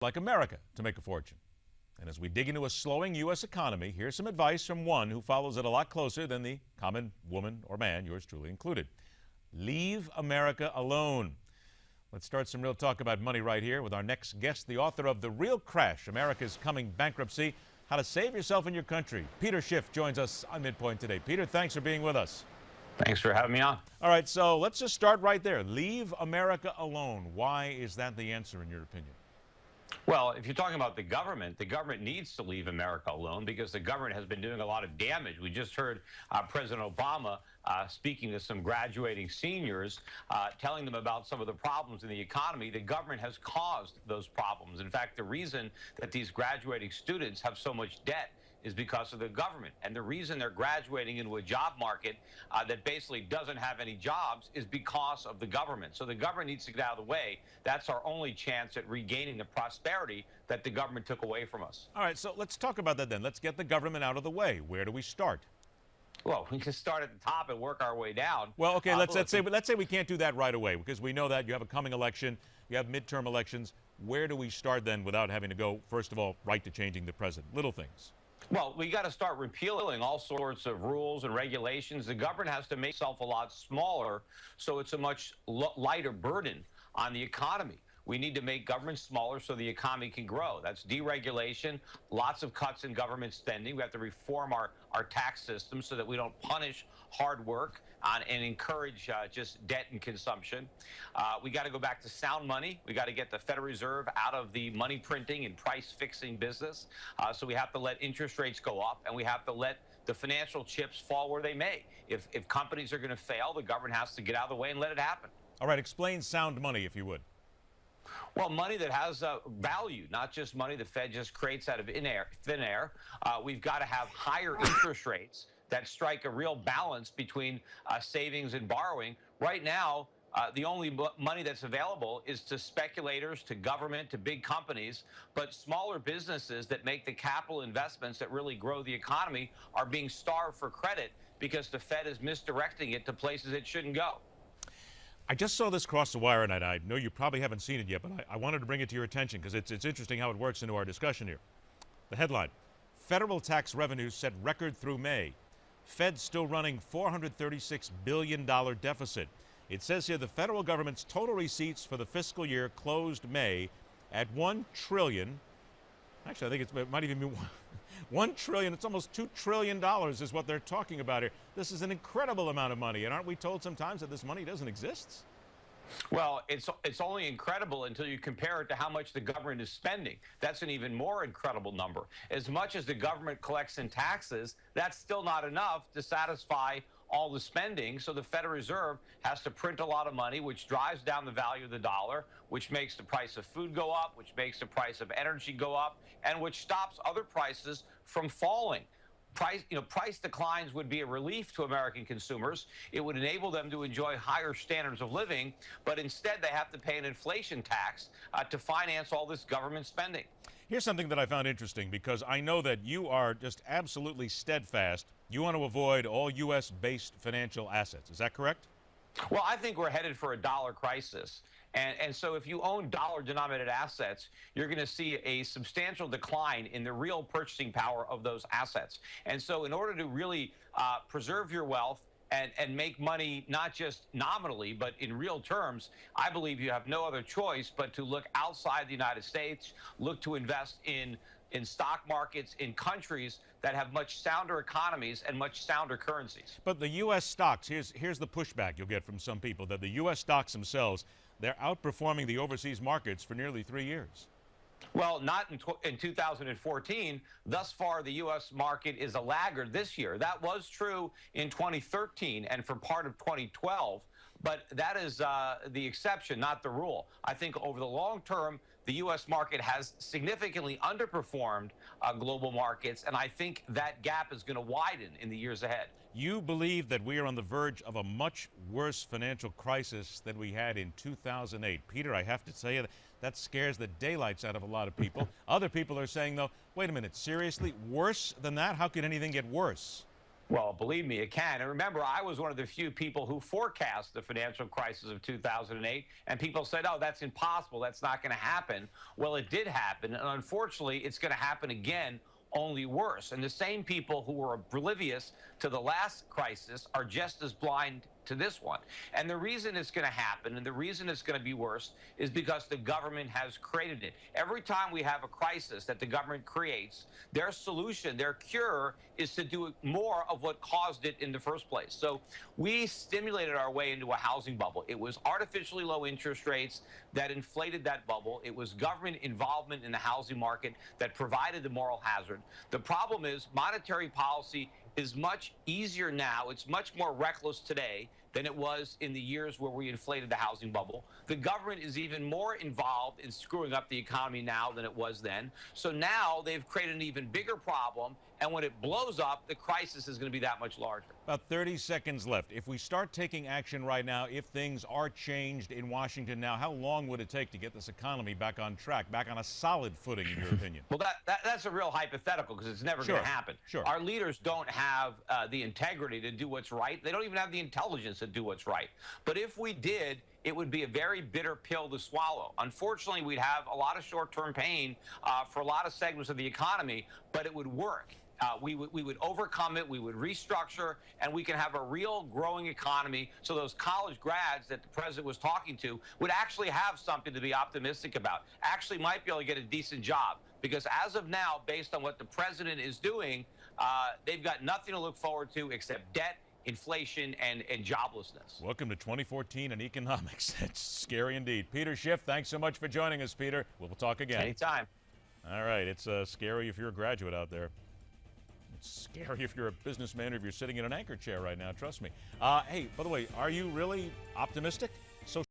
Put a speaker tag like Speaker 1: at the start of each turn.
Speaker 1: like America to make a fortune. And as we dig into a slowing U.S. economy, here's some advice from one who follows it a lot closer than the common woman or man, yours truly included. Leave America alone. Let's start some real talk about money right here with our next guest, the author of The Real Crash, America's Coming Bankruptcy, How to Save Yourself and Your Country. Peter Schiff joins us on Midpoint today. Peter, thanks for being with us.
Speaker 2: Thanks for having me on.
Speaker 1: All right, so let's just start right there. Leave America alone. Why is that the answer, in your opinion?
Speaker 2: Well, if you're talking about the government needs to leave America alone because the government has been doing a lot of damage. We just heard President Obama speaking to some graduating seniors, telling them about some of the problems in the economy. The government has caused those problems. In fact, the reason that these graduating students have so much debt is because of the government. And the reason they're graduating into a job market that basically doesn't have any jobs is because of the government. So the government needs to get out of the way. That's our only chance at regaining the prosperity that the government took away from us.
Speaker 1: All right, so let's talk about that then. Let's get the government out of the way. Where do we start?
Speaker 2: Well, we can start at the top and work our way down.
Speaker 1: Well, okay, let's say we can't do that right away because we know that you have a coming election, you have midterm elections. Where do we start then without having to go, first of all, right to changing the president? Little things.
Speaker 2: Well, we got to start repealing all sorts of rules and regulations. The government has to make itself a lot smaller, so it's a much lighter burden on the economy. We need to make government smaller so the economy can grow. That's deregulation, lots of cuts in government spending. We have to reform our tax system so that we don't punish hard work and encourage just debt and consumption. We got to go back to sound money. We got to get the Federal Reserve out of the money printing and price fixing business. So we have to let interest rates go up, and we have to let the financial chips fall where they may. If companies are going to fail, the government has to get out of the way and let it happen.
Speaker 1: All right, explain sound money, if you would.
Speaker 2: Well, money that has value, not just money the Fed just creates out of thin air. We've got to have higher interest rates that strike a real balance between savings and borrowing. Right now, the only money that's available is to speculators, to government, to big companies. But smaller businesses that make the capital investments that really grow the economy are being starved for credit because the Fed is misdirecting it to places it shouldn't go.
Speaker 1: I just saw this cross the wire, and I know you probably haven't seen it yet, but I wanted to bring it to your attention because it's interesting how it works into our discussion here. The headline, federal tax revenues set record through May. Fed still running $436 billion deficit. It says here the federal government's total receipts for the fiscal year closed May at $1 trillion. Actually, I think it might even be $1 trillion. It's almost $2 trillion is what they're talking about here. This is an incredible amount of money. And aren't we told sometimes that this money doesn't exist?
Speaker 2: Well, it's only incredible until you compare it to how much the government is spending. That's an even more incredible number. As much as the government collects in taxes, that's still not enough to satisfy all the spending. So the Federal Reserve has to print a lot of money, which drives down the value of the dollar, which makes the price of food go up, which makes the price of energy go up, and which stops other prices from falling. Price declines would be a relief to American consumers. It would enable them to enjoy higher standards of living, but instead they have to pay an inflation tax to finance all this government spending.
Speaker 1: Here's something that I found interesting because I know that you are just absolutely steadfast. You want to avoid all U.S.-based financial assets. Is that correct?
Speaker 2: Well, I think we're headed for a dollar crisis. And so if you own dollar-denominated assets, you're going to see a substantial decline in the real purchasing power of those assets. And so in order to really preserve your wealth and make money not just nominally, but in real terms, I believe you have no other choice but to look outside the United States, look to invest in stock markets in countries that have much sounder economies and much sounder currencies.
Speaker 1: But the U.S. stocks, here's the pushback you'll get from some people, that the U.S. stocks themselves, they're outperforming the overseas markets for nearly 3 years.
Speaker 2: Well, not in 2014. Thus far, the U.S. market is a laggard this year. That was true in 2013 and for part of 2012. But that is the exception, not the rule. I think over the long term, the U.S. market has significantly underperformed global markets, and I think that gap is going to widen in the years ahead.
Speaker 1: You believe that we are on the verge of a much worse financial crisis than we had in 2008. Peter, I have to tell you, that scares the daylights out of a lot of people. Other people are saying, though, wait a minute, seriously, worse than that? How could anything get worse?
Speaker 2: Well, believe me, it can. And remember, I was one of the few people who forecast the financial crisis of 2008, and people said, oh, that's impossible. That's not going to happen. Well, it did happen. And unfortunately, it's going to happen again, only worse. And the same people who were oblivious to the last crisis are just as blind to this one. And the reason it's going to happen and the reason it's going to be worse is because the government has created it. Every time we have a crisis that the government creates, their solution, their cure is to do more of what caused it in the first place. So we stimulated our way into a housing bubble. It was artificially low interest rates that inflated that bubble. It was government involvement in the housing market that provided the moral hazard. The problem is monetary policy is much easier now. It's much more reckless today than it was in the years where we inflated the housing bubble. The government is even more involved in screwing up the economy now than it was then. So now they've created an even bigger problem, and when it blows up, the crisis is going to be that much larger.
Speaker 1: About 30 seconds left. If we start taking action right now, if things are changed in Washington now, how long would it take to get this economy back on track, back on a solid footing, in your opinion?
Speaker 2: Well, that's a real hypothetical because it's never going to happen.
Speaker 1: Sure.
Speaker 2: Our leaders don't have the integrity to do what's right. They don't even have the intelligence to do what's right. But if we did, it would be a very bitter pill to swallow. Unfortunately, we'd have a lot of short-term pain for a lot of segments of the economy, but it would work. We would overcome it, we would restructure, and we can have a real growing economy so those college grads that the president was talking to would actually have something to be optimistic about, actually might be able to get a decent job. Because as of now, based on what the president is doing, they've got nothing to look forward to except debt, inflation, and joblessness.
Speaker 1: Welcome to 2014 in economics. It's scary indeed. Peter Schiff, thanks so much for joining us, Peter. We'll talk again.
Speaker 2: Anytime.
Speaker 1: All right. It's scary if you're a graduate out there. It's scary if you're a businessman or if you're sitting in an anchor chair right now, trust me. Hey, by the way, are you really optimistic?